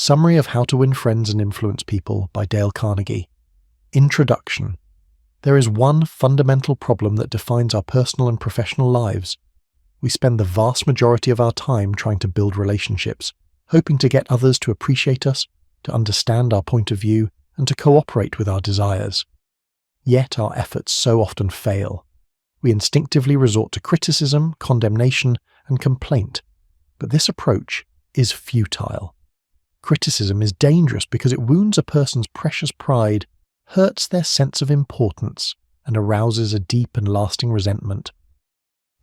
Summary of How to Win Friends and Influence People by Dale Carnegie. Introduction. There is one fundamental problem that defines our personal and professional lives. We spend the vast majority of our time trying to build relationships, hoping to get others to appreciate us, to understand our point of view, and to cooperate with our desires. Yet our efforts so often fail. We instinctively resort to criticism, condemnation, and complaint, but this approach is futile. Criticism is dangerous because it wounds a person's precious pride, hurts their sense of importance, and arouses a deep and lasting resentment.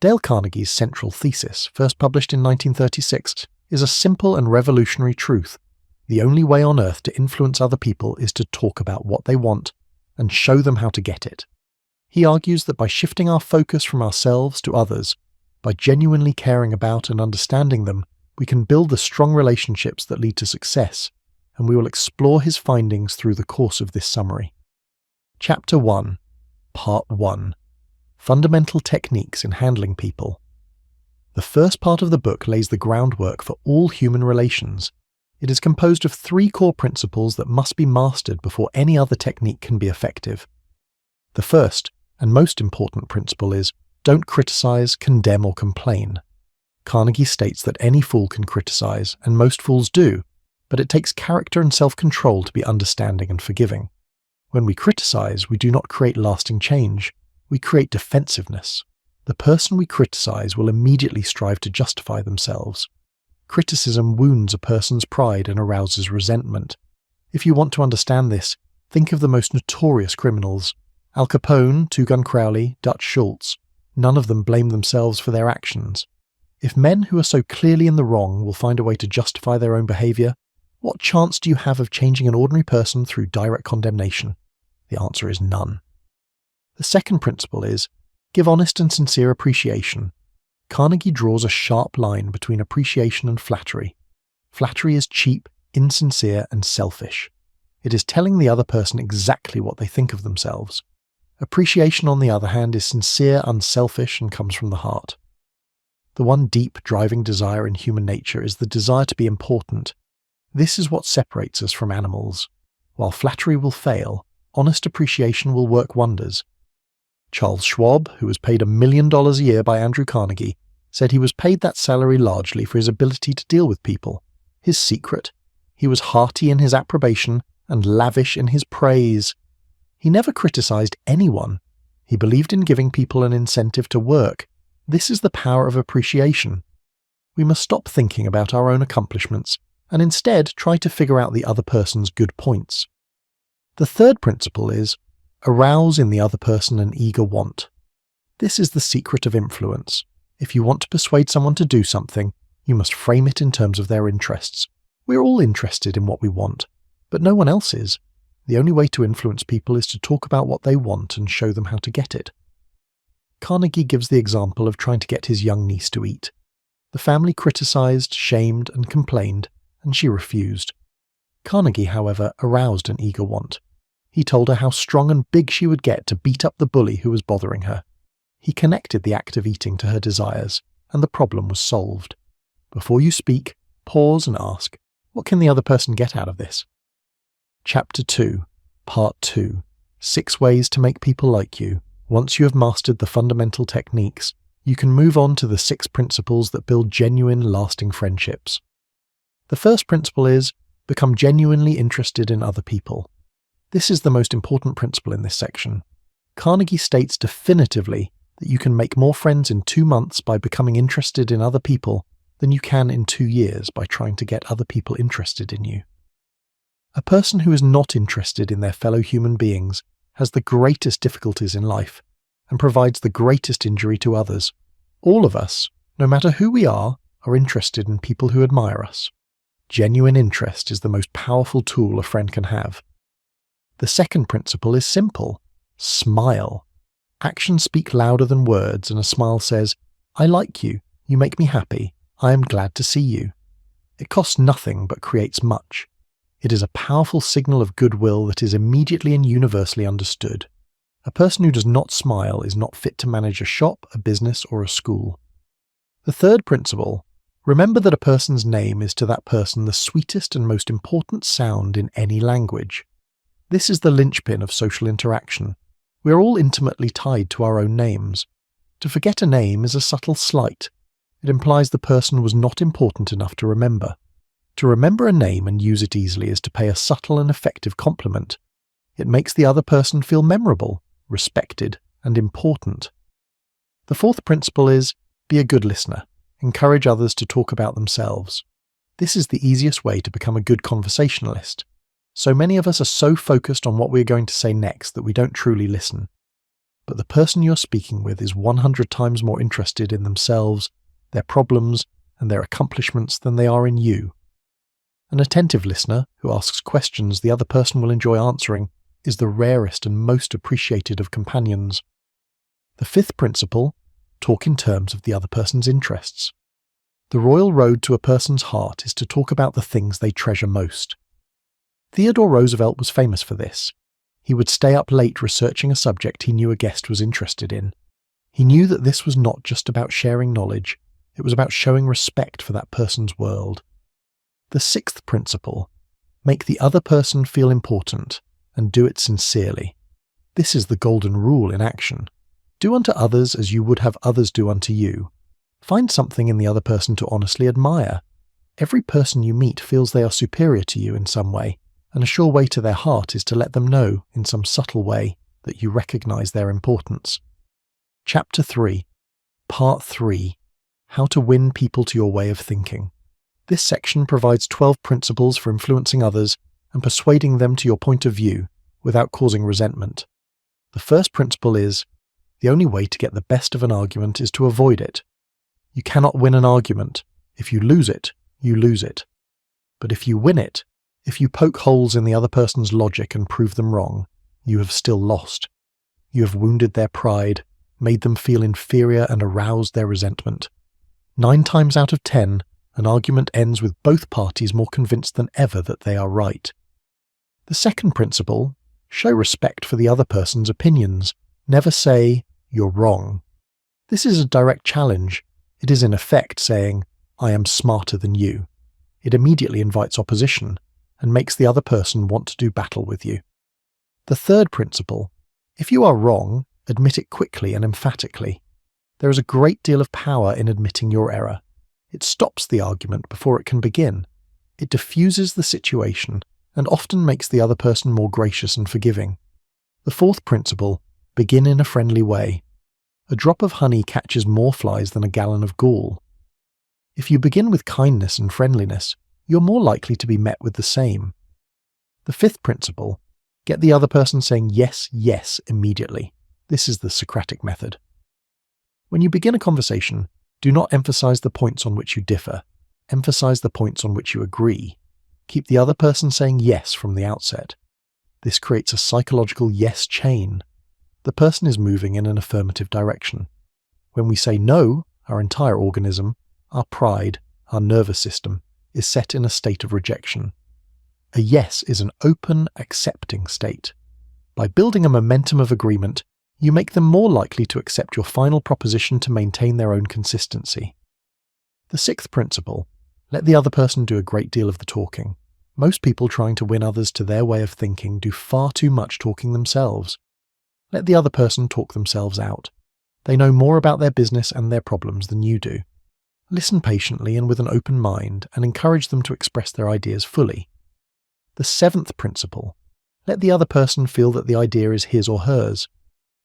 Dale Carnegie's central thesis, first published in 1936, is a simple and revolutionary truth. The only way on earth to influence other people is to talk about what they want and show them how to get it. He argues that by shifting our focus from ourselves to others, by genuinely caring about and understanding them, we can build the strong relationships that lead to success, and we will explore his findings through the course of this summary. Chapter 1, Part 1. Fundamental Techniques in Handling People. The first part of the book lays the groundwork for all human relations. It is composed of 3 core principles that must be mastered before any other technique can be effective. The first and most important principle is, don't criticize, condemn, or complain. Carnegie states that any fool can criticize, and most fools do, but it takes character and self-control to be understanding and forgiving. When we criticize, we do not create lasting change. We create defensiveness. The person we criticize will immediately strive to justify themselves. Criticism wounds a person's pride and arouses resentment. If you want to understand this, think of the most notorious criminals. Al Capone, Two Gun Crowley, Dutch Schultz. None of them blame themselves for their actions. If men who are so clearly in the wrong will find a way to justify their own behavior, what chance do you have of changing an ordinary person through direct condemnation? The answer is none. The second principle is, give honest and sincere appreciation. Carnegie draws a sharp line between appreciation and flattery. Flattery is cheap, insincere, and selfish. It is telling the other person exactly what they think of themselves. Appreciation, on the other hand, is sincere, unselfish, and comes from the heart. The one deep, driving desire in human nature is the desire to be important. This is what separates us from animals. While flattery will fail, honest appreciation will work wonders. Charles Schwab, who was paid $1 million a year by Andrew Carnegie, said he was paid that salary largely for his ability to deal with people. His secret? He was hearty in his approbation and lavish in his praise. He never criticized anyone. He believed in giving people an incentive to work. This is the power of appreciation. We must stop thinking about our own accomplishments and instead try to figure out the other person's good points. The third principle is, arouse in the other person an eager want. This is the secret of influence. If you want to persuade someone to do something, you must frame it in terms of their interests. We're all interested in what we want, but no one else is. The only way to influence people is to talk about what they want and show them how to get it. Carnegie gives the example of trying to get his young niece to eat. The family criticized, shamed, and complained, and she refused. Carnegie, however, aroused an eager want. He told her how strong and big she would get to beat up the bully who was bothering her. He connected the act of eating to her desires, and the problem was solved. Before you speak, pause and ask, what can the other person get out of this? Chapter 2, Part 2. 6 Ways to Make People Like You. Once you have mastered the fundamental techniques, you can move on to the 6 principles that build genuine, lasting friendships. The first principle is, become genuinely interested in other people. This is the most important principle in this section. Carnegie states definitively that you can make more friends in 2 months by becoming interested in other people than you can in 2 years by trying to get other people interested in you. A person who is not interested in their fellow human beings has the greatest difficulties in life and provides the greatest injury to others. All of us, no matter who we are interested in people who admire us. Genuine interest is the most powerful tool a friend can have. The second principle is simple. Smile. Actions speak louder than words, and a smile says, I like you, you make me happy, I am glad to see you. It costs nothing but creates much. It is a powerful signal of goodwill that is immediately and universally understood. A person who does not smile is not fit to manage a shop, a business, or a school. The third principle, Remember that a person's name is to that person the sweetest and most important sound in any language. This is the linchpin of social interaction. We are all intimately tied to our own names. To forget a name is a subtle slight. It implies the person was not important enough to remember. To remember a name and use it easily is to pay a subtle and effective compliment. It makes the other person feel memorable, respected, and important. The fourth principle is, be a good listener. Encourage others to talk about themselves. This is the easiest way to become a good conversationalist. So many of us are so focused on what we're going to say next that we don't truly listen. But the person you're speaking with is 100 times more interested in themselves, their problems, and their accomplishments than they are in you. An attentive listener who asks questions the other person will enjoy answering is the rarest and most appreciated of companions. The fifth principle, talk in terms of the other person's interests. The royal road to a person's heart is to talk about the things they treasure most. Theodore Roosevelt was famous for this. He would stay up late researching a subject he knew a guest was interested in. He knew that this was not just about sharing knowledge, it was about showing respect for that person's world. The sixth principle, make the other person feel important and do it sincerely. This is the golden rule in action. Do unto others as you would have others do unto you. Find something in the other person to honestly admire. Every person you meet feels they are superior to you in some way, and a sure way to their heart is to let them know, in some subtle way, that you recognize their importance. Chapter 3, Part 3, How to Win People to Your Way of Thinking. This section provides 12 principles for influencing others and persuading them to your point of view without causing resentment. The first principle is, the only way to get the best of an argument is to avoid it. You cannot win an argument. If you lose it, you lose it. But if you win it, if you poke holes in the other person's logic and prove them wrong, you have still lost. You have wounded their pride, made them feel inferior and aroused their resentment. 9 times out of 10, an argument ends with both parties more convinced than ever that they are right. The second principle, show respect for the other person's opinions. Never say, "You're wrong." This is a direct challenge. It is in effect saying, "I am smarter than you." It immediately invites opposition and makes the other person want to do battle with you. The third principle, if you are wrong, admit it quickly and emphatically. There is a great deal of power in admitting your error. It stops the argument before it can begin. It diffuses the situation and often makes the other person more gracious and forgiving. The fourth principle, begin in a friendly way. A drop of honey catches more flies than a gallon of gall. If you begin with kindness and friendliness, you're more likely to be met with the same. The fifth principle, get the other person saying yes, yes immediately. This is the Socratic method. When you begin a conversation, do not emphasize the points on which you differ. Emphasize the points on which you agree. Keep the other person saying yes from the outset. This creates a psychological yes chain. The person is moving in an affirmative direction. When we say no, our entire organism, our pride, our nervous system, is set in a state of rejection. A yes is an open, accepting state. By building a momentum of agreement, you make them more likely to accept your final proposition to maintain their own consistency. The sixth principle, let the other person do a great deal of the talking. Most people trying to win others to their way of thinking do far too much talking themselves. Let the other person talk themselves out. They know more about their business and their problems than you do. Listen patiently and with an open mind and encourage them to express their ideas fully. The seventh principle, let the other person feel that the idea is his or hers.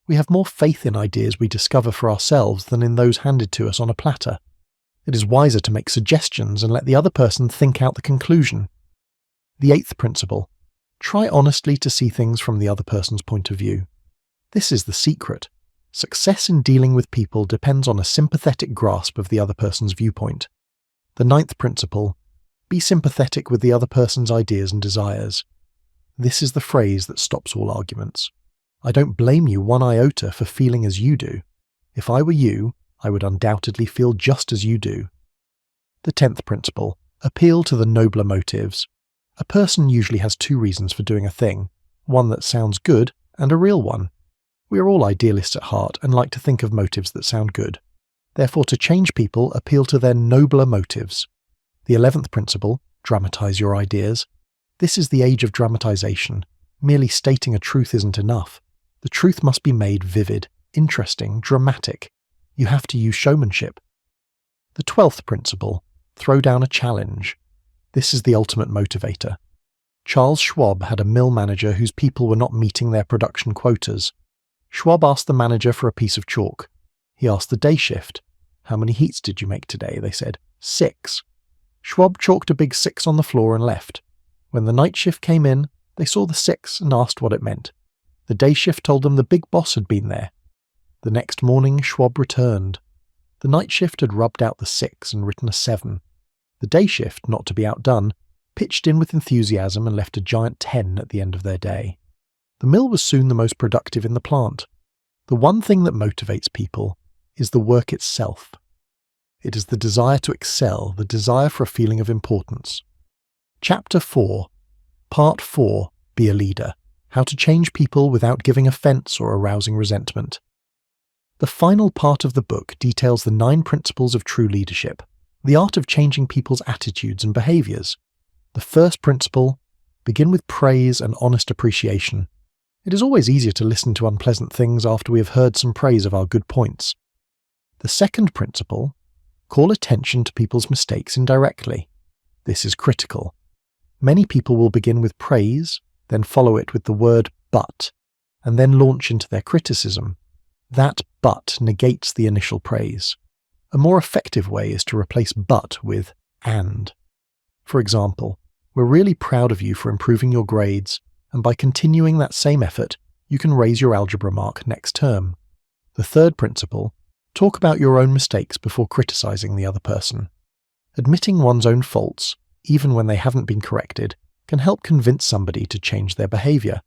We have more faith in ideas we discover for ourselves than in those handed to us on a platter. It is wiser to make suggestions and let the other person think out the conclusion. The eighth principle, try honestly to see things from the other person's point of view. This is the secret. Success in dealing with people depends on a sympathetic grasp of the other person's viewpoint. The ninth principle, be sympathetic with the other person's ideas and desires. This is the phrase that stops all arguments. I don't blame you one iota for feeling as you do. If I were you, I would undoubtedly feel just as you do. The 10th principle, appeal to the nobler motives. A person usually has 2 reasons for doing a thing, one that sounds good and a real one. We are all idealists at heart and like to think of motives that sound good. Therefore, to change people, appeal to their nobler motives. The 11th principle, dramatize your ideas. This is the age of dramatization. Merely stating a truth isn't enough. The truth must be made vivid, interesting, dramatic. You have to use showmanship. The 12th principle, throw down a challenge. This is the ultimate motivator. Charles Schwab had a mill manager whose people were not meeting their production quotas. Schwab asked the manager for a piece of chalk. He asked the day shift. How many heats did you make today? They said, 6. Schwab chalked a big 6 on the floor and left. When the night shift came in, they saw the 6 and asked what it meant. The day shift told them the big boss had been there. The next morning, Schwab returned. The night shift had rubbed out the 6 and written a 7. The day shift, not to be outdone, pitched in with enthusiasm and left a giant 10 at the end of their day. The mill was soon the most productive in the plant. The one thing that motivates people is the work itself. It is the desire to excel, the desire for a feeling of importance. Chapter 4, Part 4, Be a Leader. How to change people without giving offense or arousing resentment. The final part of the book details the 9 principles of true leadership, the art of changing people's attitudes and behaviors. The first principle, begin with praise and honest appreciation. It is always easier to listen to unpleasant things after we have heard some praise of our good points. The second principle, call attention to people's mistakes indirectly. This is critical. Many people will begin with praise, then follow it with the word but, and then launch into their criticism. That but negates the initial praise. A more effective way is to replace but with and. For example, we're really proud of you for improving your grades, and by continuing that same effort, you can raise your algebra mark next term. The third principle, talk about your own mistakes before criticizing the other person. Admitting one's own faults, even when they haven't been corrected, can help convince somebody to change their behavior.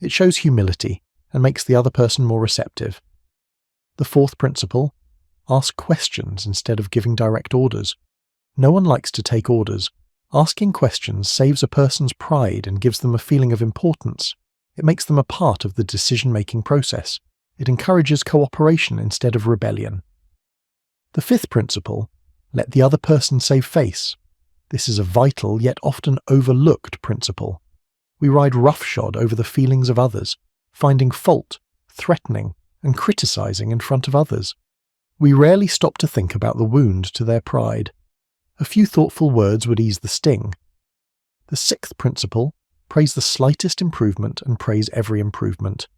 It shows humility and makes the other person more receptive. The fourth principle, ask questions instead of giving direct orders. No one likes to take orders. Asking questions saves a person's pride and gives them a feeling of importance. It makes them a part of the decision-making process. It encourages cooperation instead of rebellion. The fifth principle, let the other person save face. This is a vital yet often overlooked principle. We ride roughshod over the feelings of others, finding fault, threatening, and criticizing in front of others. We rarely stop to think about the wound to their pride. A few thoughtful words would ease the sting. The sixth principle, praise the slightest improvement and praise every improvement.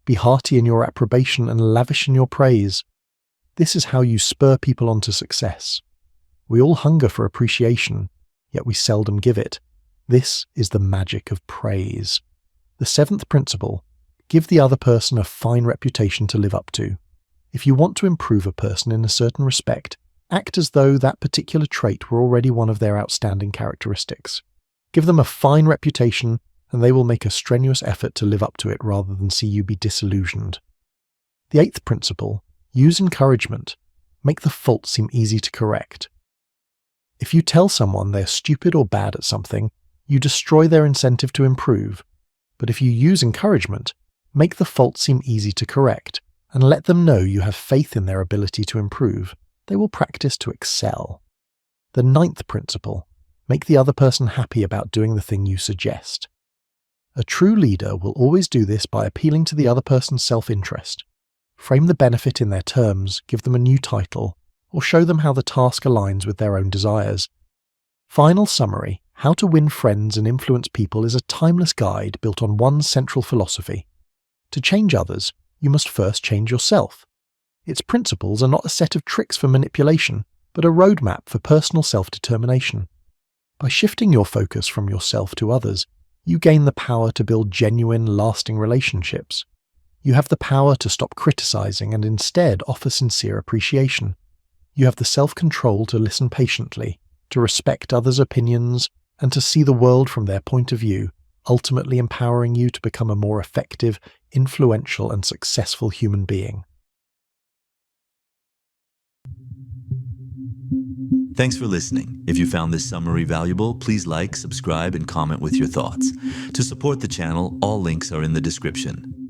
Be hearty in your approbation and lavish in your praise. This is how you spur people on to success. We all hunger for appreciation, yet we seldom give it. This is the magic of praise. The seventh principle, give the other person a fine reputation to live up to. If you want to improve a person in a certain respect, act as though that particular trait were already one of their outstanding characteristics. Give them a fine reputation, and they will make a strenuous effort to live up to it rather than see you be disillusioned. The eighth principle, use encouragement. Make the fault seem easy to correct. If you tell someone they're stupid or bad at something, you destroy their incentive to improve. But if you use encouragement, make the fault seem easy to correct, and let them know you have faith in their ability to improve. They will practice to excel. The ninth principle, make the other person happy about doing the thing you suggest. A true leader will always do this by appealing to the other person's self-interest. Frame the benefit in their terms, give them a new title, or show them how the task aligns with their own desires. Final summary, How to Win Friends and Influence People is a timeless guide built on one central philosophy. To change others, you must first change yourself. Its principles are not a set of tricks for manipulation, but a roadmap for personal self-determination. By shifting your focus from yourself to others, you gain the power to build genuine, lasting relationships. You have the power to stop criticizing and instead offer sincere appreciation. You have the self-control to listen patiently, to respect others' opinions, and to see the world from their point of view, ultimately empowering you to become a more effective, influential, and successful human being. Thanks for listening. If you found this summary valuable, please like, subscribe, and comment with your thoughts. To support the channel, all links are in the description.